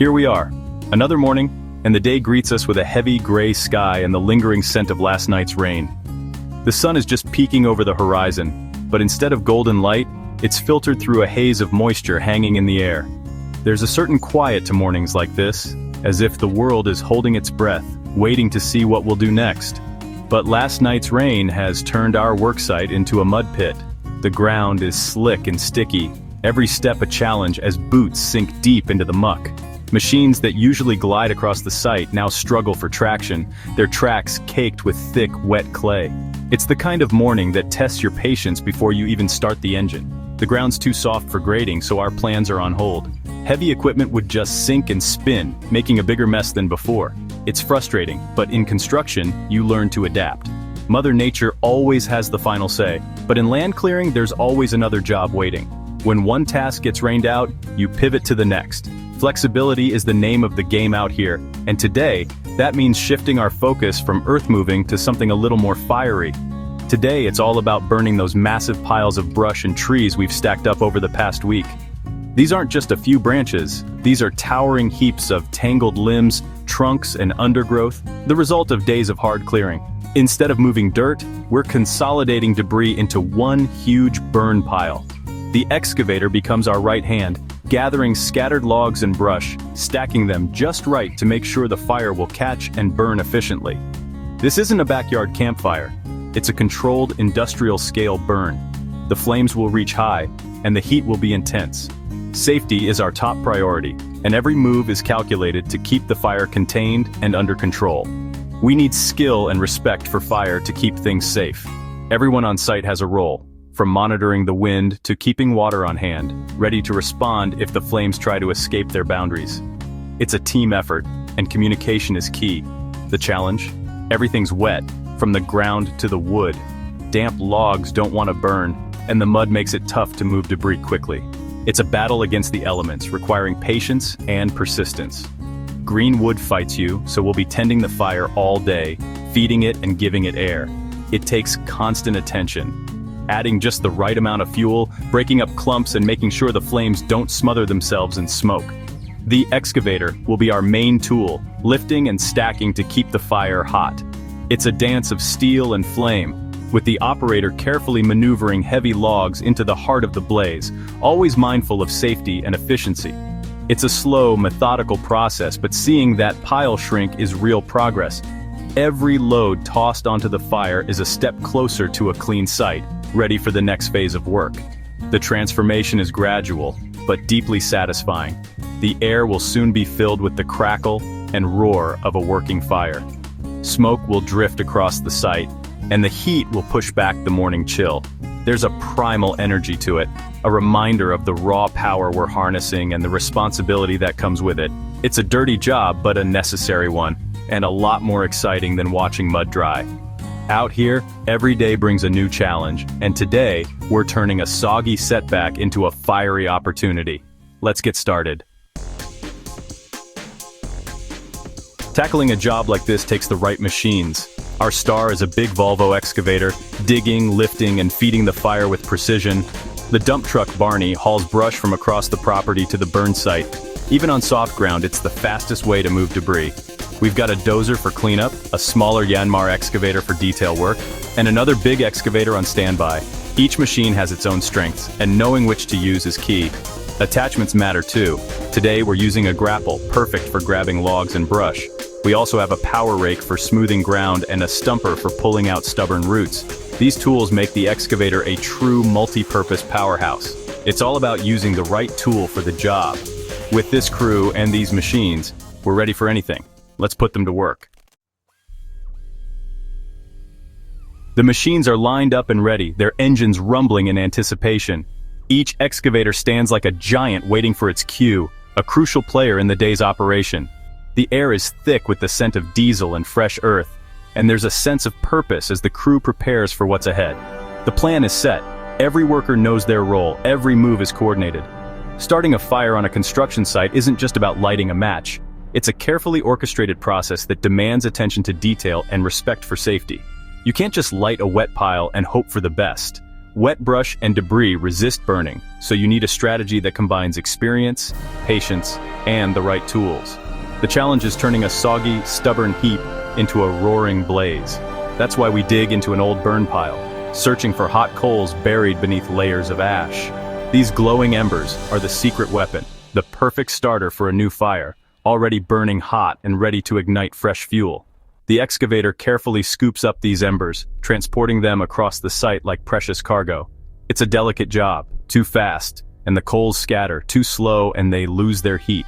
Here we are, another morning, and the day greets us with a heavy gray sky and the lingering scent of last night's rain. The sun is just peeking over the horizon, but instead of golden light, it's filtered through a haze of moisture hanging in the air. There's a certain quiet to mornings like this, as if the world is holding its breath, waiting to see what we'll do next. But last night's rain has turned our worksite into a mud pit. The ground is slick and sticky, every step a challenge as boots sink deep into the muck. Machines that usually glide across the site now struggle for traction, their tracks caked with thick, wet clay. It's the kind of morning that tests your patience before you even start the engine. The ground's too soft for grading, so our plans are on hold. Heavy equipment would just sink and spin, making a bigger mess than before. It's frustrating, but in construction, you learn to adapt. Mother Nature always has the final say, but in land clearing, there's always another job waiting. When one task gets rained out, you pivot to the next. Flexibility is the name of the game out here, and today, that means shifting our focus from earthmoving to something a little more fiery. Today, it's all about burning those massive piles of brush and trees we've stacked up over the past week. These aren't just a few branches, these are towering heaps of tangled limbs, trunks, and undergrowth, the result of days of hard clearing. Instead of moving dirt, we're consolidating debris into one huge burn pile. The excavator becomes our right hand, gathering scattered logs and brush, stacking them just right to make sure the fire will catch and burn efficiently. This isn't a backyard campfire, it's a controlled industrial-scale burn. The flames will reach high, and the heat will be intense. Safety is our top priority, and every move is calculated to keep the fire contained and under control. We need skill and respect for fire to keep things safe. Everyone on site has a role, from monitoring the wind to keeping water on hand, ready to respond if the flames try to escape their boundaries. It's a team effort, and communication is key. The challenge? Everything's wet, from the ground to the wood. Damp logs don't want to burn, and the mud makes it tough to move debris quickly. It's a battle against the elements, requiring patience and persistence. Green wood fights you, so we'll be tending the fire all day, feeding it and giving it air. It takes constant attention, adding just the right amount of fuel, breaking up clumps and making sure the flames don't smother themselves in smoke. The excavator will be our main tool, lifting and stacking to keep the fire hot. It's a dance of steel and flame, with the operator carefully maneuvering heavy logs into the heart of the blaze, always mindful of safety and efficiency. It's a slow, methodical process, but seeing that pile shrink is real progress. Every load tossed onto the fire is a step closer to a clean site, ready for the next phase of work. The transformation is gradual, but deeply satisfying. The air will soon be filled with the crackle and roar of a working fire. Smoke will drift across the site, and the heat will push back the morning chill. There's a primal energy to it, a reminder of the raw power we're harnessing and the responsibility that comes with it. It's a dirty job, but a necessary one, and a lot more exciting than watching mud dry. Out here, every day brings a new challenge, and today, we're turning a soggy setback into a fiery opportunity. Let's get started. Tackling a job like this takes the right machines. Our star is a big Volvo excavator, digging, lifting, and feeding the fire with precision. The dump truck Barney hauls brush from across the property to the burn site. Even on soft ground, it's the fastest way to move debris. We've got a dozer for cleanup, a smaller Yanmar excavator for detail work, and another big excavator on standby. Each machine has its own strengths, and knowing which to use is key. Attachments matter too. Today we're using a grapple, perfect for grabbing logs and brush. We also have a power rake for smoothing ground and a stumper for pulling out stubborn roots. These tools make the excavator a true multi-purpose powerhouse. It's all about using the right tool for the job. With this crew and these machines, we're ready for anything. Let's put them to work. The machines are lined up and ready, their engines rumbling in anticipation. Each excavator stands like a giant waiting for its cue, a crucial player in the day's operation. The air is thick with the scent of diesel and fresh earth, and there's a sense of purpose as the crew prepares for what's ahead. The plan is set. Every worker knows their role, every move is coordinated. Starting a fire on a construction site isn't just about lighting a match. It's a carefully orchestrated process that demands attention to detail and respect for safety. You can't just light a wet pile and hope for the best. Wet brush and debris resist burning, so you need a strategy that combines experience, patience, and the right tools. The challenge is turning a soggy, stubborn heap into a roaring blaze. That's why we dig into an old burn pile, searching for hot coals buried beneath layers of ash. These glowing embers are the secret weapon, the perfect starter for a new fire, already burning hot and ready to ignite fresh fuel. The excavator carefully scoops up these embers, transporting them across the site like precious cargo. It's a delicate job, too fast, and the coals scatter, too slow and they lose their heat.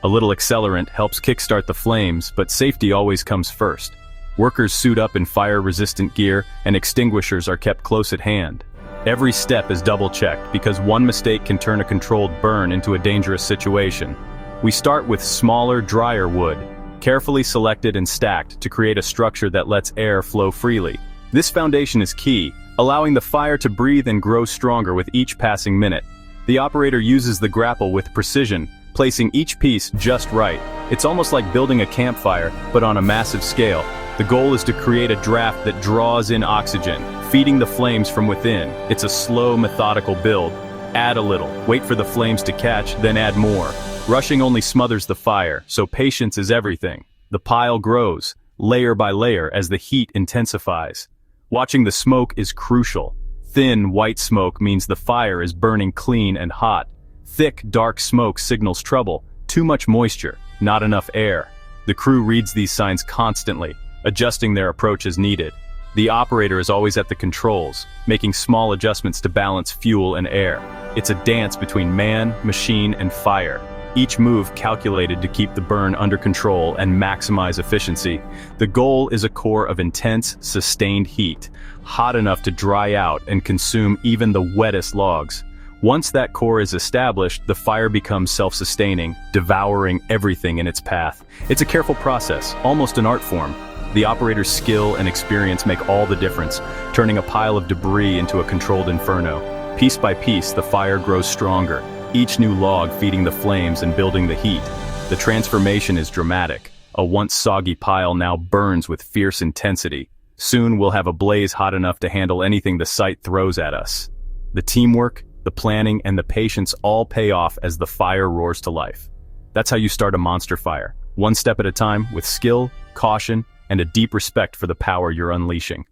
A little accelerant helps kickstart the flames, but safety always comes first. Workers suit up in fire-resistant gear, and extinguishers are kept close at hand. Every step is double-checked, because one mistake can turn a controlled burn into a dangerous situation. We start with smaller, drier wood, carefully selected and stacked to create a structure that lets air flow freely. This foundation is key, allowing the fire to breathe and grow stronger with each passing minute. The operator uses the grapple with precision, placing each piece just right. It's almost like building a campfire, but on a massive scale. The goal is to create a draft that draws in oxygen, feeding the flames from within. It's a slow, methodical build. Add a little, wait for the flames to catch, then add more. Rushing only smothers the fire, so patience is everything. The pile grows, layer by layer, as the heat intensifies. Watching the smoke is crucial. Thin, white smoke means the fire is burning clean and hot. Thick, dark smoke signals trouble. Too much moisture, not enough air. The crew reads these signs constantly, adjusting their approach as needed. The operator is always at the controls, making small adjustments to balance fuel and air. It's a dance between man, machine, and fire. Each move calculated to keep the burn under control and maximize efficiency. The goal is a core of intense, sustained heat, hot enough to dry out and consume even the wettest logs. Once that core is established, the fire becomes self-sustaining, devouring everything in its path. It's a careful process, almost an art form. The operator's skill and experience make all the difference, turning a pile of debris into a controlled inferno. Piece by piece, the fire grows stronger, each new log feeding the flames and building the heat. The transformation is dramatic. A once soggy pile now burns with fierce intensity. Soon we'll have a blaze hot enough to handle anything the site throws at us. The teamwork, the planning, and the patience all pay off as the fire roars to life. That's how you start a monster fire, one step at a time, with skill, caution, and a deep respect for the power you're unleashing.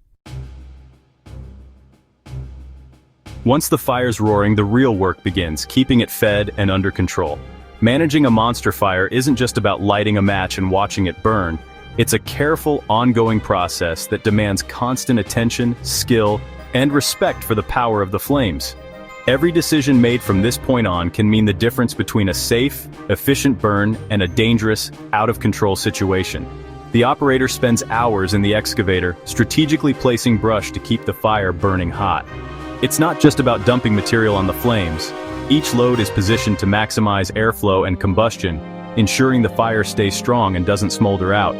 Once the fire's roaring, the real work begins, keeping it fed and under control. Managing a monster fire isn't just about lighting a match and watching it burn. It's a careful, ongoing process that demands constant attention, skill, and respect for the power of the flames. Every decision made from this point on can mean the difference between a safe, efficient burn and a dangerous, out-of-control situation. The operator spends hours in the excavator, strategically placing brush to keep the fire burning hot. It's not just about dumping material on the flames. Each load is positioned to maximize airflow and combustion, ensuring the fire stays strong and doesn't smolder out.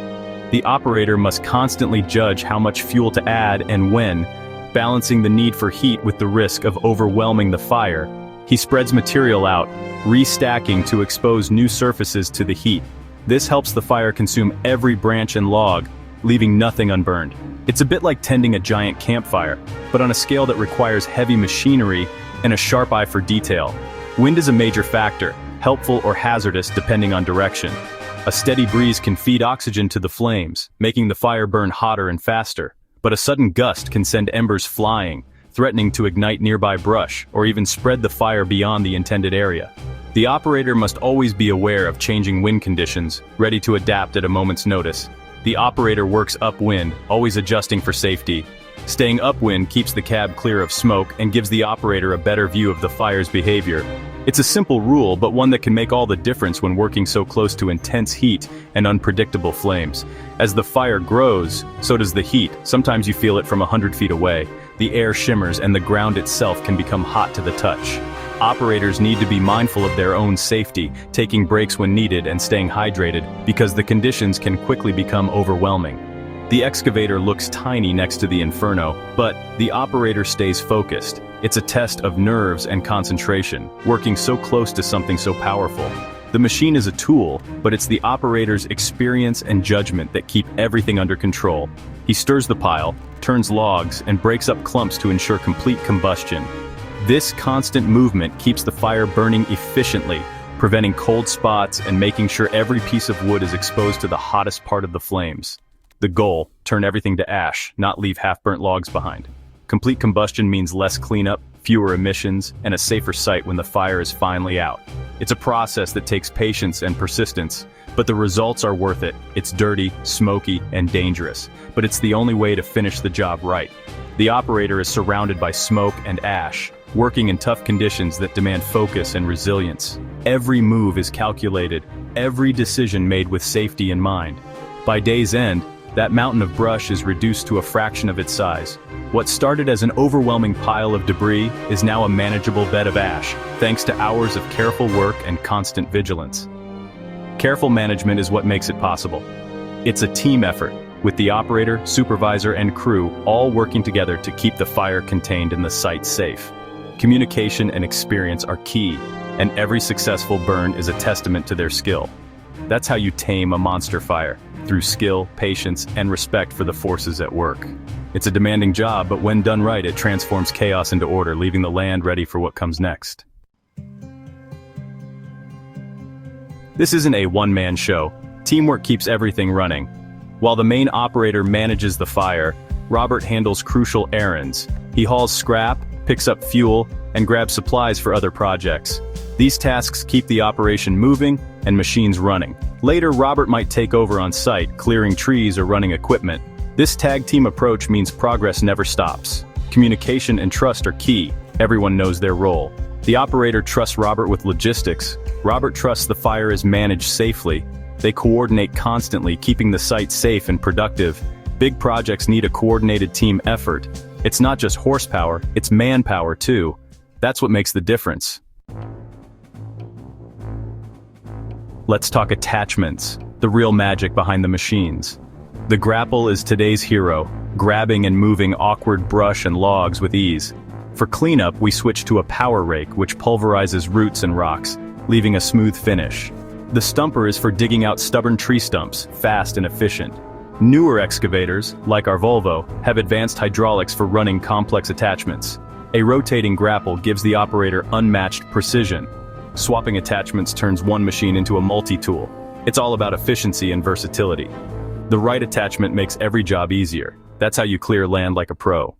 The operator must constantly judge how much fuel to add and when, balancing the need for heat with the risk of overwhelming the fire. He spreads material out, restacking to expose new surfaces to the heat. This helps the fire consume every branch and log, leaving nothing unburned. It's a bit like tending a giant campfire, but on a scale that requires heavy machinery and a sharp eye for detail. Wind is a major factor, helpful or hazardous depending on direction. A steady breeze can feed oxygen to the flames, making the fire burn hotter and faster. But a sudden gust can send embers flying, threatening to ignite nearby brush or even spread the fire beyond the intended area. The operator must always be aware of changing wind conditions, ready to adapt at a moment's notice. The operator works upwind, always adjusting for safety. Staying upwind keeps the cab clear of smoke and gives the operator a better view of the fire's behavior. It's a simple rule, but one that can make all the difference when working so close to intense heat and unpredictable flames. As the fire grows, so does the heat. Sometimes you feel it from 100 feet away. The air shimmers and the ground itself can become hot to the touch. Operators need to be mindful of their own safety, taking breaks when needed and staying hydrated, because the conditions can quickly become overwhelming. The excavator looks tiny next to the inferno, but the operator stays focused. It's a test of nerves and concentration, working so close to something so powerful. The machine is a tool, but it's the operator's experience and judgment that keep everything under control. He stirs the pile, turns logs, and breaks up clumps to ensure complete combustion. This constant movement keeps the fire burning efficiently, preventing cold spots and making sure every piece of wood is exposed to the hottest part of the flames. The goal: turn everything to ash, not leave half-burnt logs behind. Complete combustion means less cleanup, fewer emissions, and a safer site when the fire is finally out. It's a process that takes patience and persistence, but the results are worth it. It's dirty, smoky, and dangerous, but it's the only way to finish the job right. The operator is surrounded by smoke and ash, working in tough conditions that demand focus and resilience. Every move is calculated, every decision made with safety in mind. By day's end, that mountain of brush is reduced to a fraction of its size. What started as an overwhelming pile of debris is now a manageable bed of ash, thanks to hours of careful work and constant vigilance. Careful management is what makes it possible. It's a team effort, with the operator, supervisor, and crew all working together to keep the fire contained and the site safe. Communication and experience are key, and every successful burn is a testament to their skill. That's how you tame a monster fire, through skill, patience, and respect for the forces at work. It's a demanding job, but when done right, it transforms chaos into order, leaving the land ready for what comes next. This isn't a one-man show. Teamwork keeps everything running. While the main operator manages the fire, Robert handles crucial errands. He hauls scrap, picks up fuel, and grabs supplies for other projects. These tasks keep the operation moving and machines running. Later, Robert might take over on site, clearing trees or running equipment. This tag team approach means progress never stops. Communication and trust are key. Everyone knows their role. The operator trusts Robert with logistics. Robert trusts the fire is managed safely. They coordinate constantly, keeping the site safe and productive. Big projects need a coordinated team effort. It's not just horsepower, it's manpower too. That's what makes the difference. Let's talk attachments, the real magic behind the machines. The grapple is today's hero, grabbing and moving awkward brush and logs with ease. For cleanup, we switch to a power rake, which pulverizes roots and rocks, leaving a smooth finish. The stumper is for digging out stubborn tree stumps, fast and efficient. Newer excavators, like our Volvo, have advanced hydraulics for running complex attachments. A rotating grapple gives the operator unmatched precision. Swapping attachments turns one machine into a multi-tool. It's all about efficiency and versatility. The right attachment makes every job easier. That's how you clear land like a pro.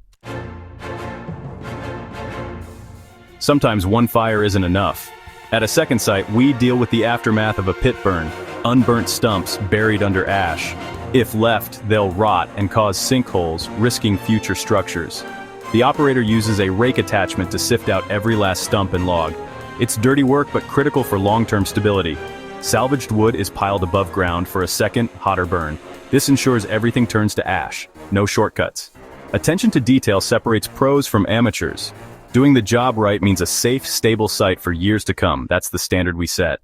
Sometimes one fire isn't enough. At a second site, we deal with the aftermath of a pit burn, unburnt stumps buried under ash. If left, they'll rot and cause sinkholes, risking future structures. The operator uses a rake attachment to sift out every last stump and log. It's dirty work but critical for long-term stability. Salvaged wood is piled above ground for a second, hotter burn. This ensures everything turns to ash. No shortcuts. Attention to detail separates pros from amateurs. Doing the job right means a safe, stable site for years to come. That's the standard we set.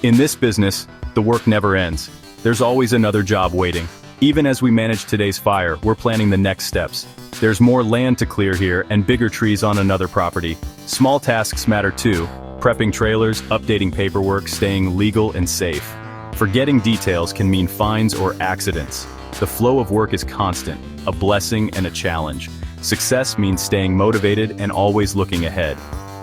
In this business, the work never ends. There's always another job waiting. Even as we manage today's fire, we're planning the next steps. There's more land to clear here and bigger trees on another property. Small tasks matter too. Prepping trailers, updating paperwork, staying legal and safe. Forgetting details can mean fines or accidents. The flow of work is constant, a blessing and a challenge. Success means staying motivated and always looking ahead.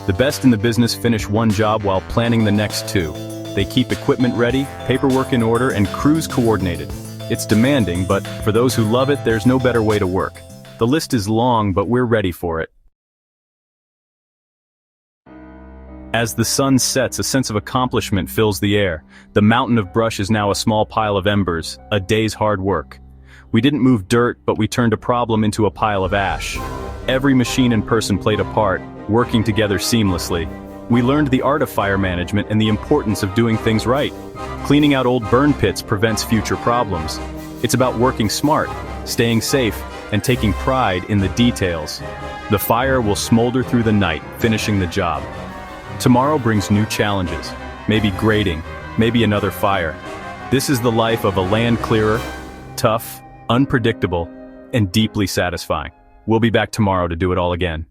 The best in the business finish one job while planning the next two. They keep equipment ready, paperwork in order, and crews coordinated. It's demanding, but for those who love it, there's no better way to work. The list is long, but we're ready for it. As the sun sets, a sense of accomplishment fills the air. The mountain of brush is now a small pile of embers, a day's hard work. We didn't move dirt, but we turned a problem into a pile of ash. Every machine and person played a part, working together seamlessly. We learned the art of fire management and the importance of doing things right. Cleaning out old burn pits prevents future problems. It's about working smart, staying safe, and taking pride in the details. The fire will smolder through the night, finishing the job. Tomorrow brings new challenges, maybe grading, maybe another fire. This is the life of a land clearer, tough, unpredictable, and deeply satisfying. We'll be back tomorrow to do it all again.